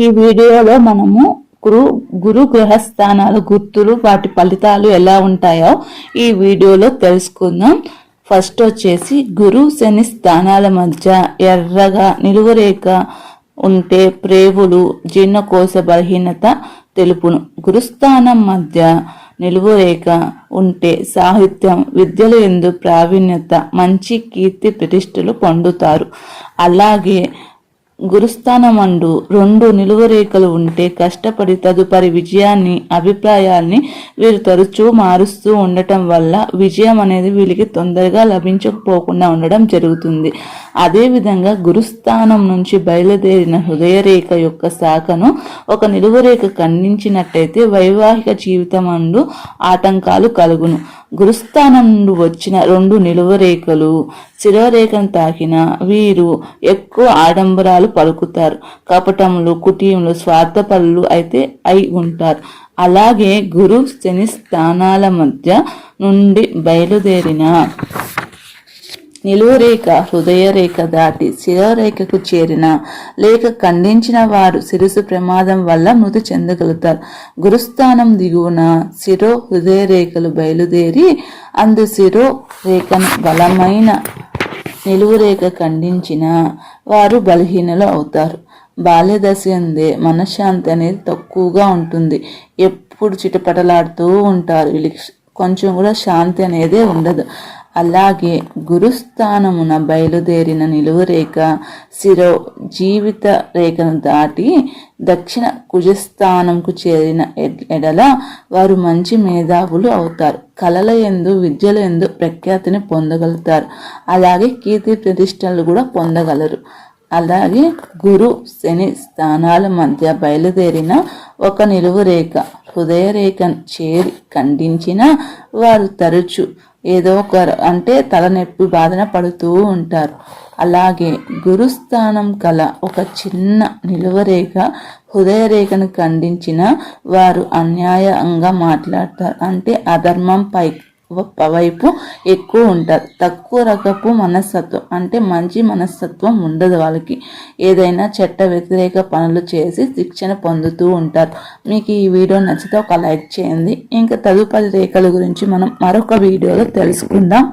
ఈ వీడియోలో మనము గురు గ్రహస్థానాల గుర్తులు వాటి ఫలితాలు ఎలా ఉంటాయో ఈ వీడియోలో తెలుసుకుందాం. ఫస్ట్ వచ్చేసి గురు శని స్థానాల మధ్య ఎర్రగా నిలువరేఖ ఉంటే ప్రేవులు జీర్ణకోశ బలహీనత తెలుపును. గురుస్థానం మధ్య నిలువరేఖ ఉంటే సాహిత్యం విద్యలు యందు ప్రావీణ్యత మంచి కీర్తి ప్రతిష్టలు పొందుతారు. అలాగే గురుస్థానమందు 2 నిలువరేఖలు ఉంటే కష్టపడి తదుపరి విజయాన్ని అభిప్రాయాల్ని వీరు తరచూ మారుస్తూ ఉండటం వల్ల విజయం అనేది వీళ్ళకి తొందరగా లభించకపోకుండా ఉండడం జరుగుతుంది. అదేవిధంగా గురుస్థానం నుంచి బయలుదేరిన హృదయరేఖ యొక్క శాఖను ఒక నిలువరేఖ ఖండించినట్టయితే వైవాహిక జీవితమందు ఆటంకాలు కలుగును. గురుస్థానం నుండి వచ్చిన 2 నిలువరేఖలు శిరోరేఖను తాకిన వీరు ఎక్కువ ఆడంబరాలు పలుకుతారు. కపటములు కుటీములు స్వార్థపరులు అయితే అయి ఉంటారు. అలాగే గురు శని స్థానాల మధ్య నుండి బయలుదేరిన నిలువరేఖ హృదయరేఖ దాటి శిరోరేఖకు చేరిన లేక ఖండించిన వారు శిరస్సు ప్రమాదం వల్ల మృతి చెందగలుగుతారు. గురుస్థానం దిగువన శిరో హృదయరేఖలు బయలుదేరి అందు శిరోరేఖను బలమైన నిలువురేఖ ఖండించిన వారు బలహీనలు అవుతారు. బాల్యదశ అందే మనశ్శాంతి అనేది తక్కువగా ఉంటుంది. ఎప్పుడు చిటపటలాడుతూ ఉంటారు. వీళ్ళకి కొంచెం కూడా శాంతి అనేదే ఉండదు. అలాగే గురుస్థానమున బయలుదేరిన నిలువరేఖ శిరో జీవిత రేఖను దాటి దక్షిణ కుజస్థానంకు చేరిన ఎడల వారు మంచి మేధావులు అవుతారు. కళల యందు విద్యల యందు ప్రఖ్యాతిని పొందగలుగుతారు. అలాగే కీర్తి ప్రతిష్టలు కూడా పొందగలరు. అలాగే గురు శని స్థానాల మధ్య బయలుదేరిన ఒక నిలువరేఖ హృదయరేఖను చేరి ఖండించిన వారు తరచు ఏదో ఒక తలనొప్పి బాధన పడుతూ ఉంటారు. అలాగే గురుస్థానం కల ఒక చిన్న నిలువరేఖ హృదయరేఖను ఖండించిన వారు అన్యాయంగా మాట్లాడతారు. అధర్మం వైపు ఎక్కువ ఉంటారు. తక్కువ రకపు మనస్తత్వం మంచి మనస్తత్వం ఉండదు వాళ్ళకి. ఏదైనా చట్ట వ్యతిరేక పనులు చేసి శిక్షణ పొందుతూ ఉంటారు. మీకు ఈ వీడియో నచ్చితే ఒక లైక్ చేయండి. ఇంకా తదుపరి రేఖల గురించి మనం మరొక వీడియోలో తెలుసుకుందాం.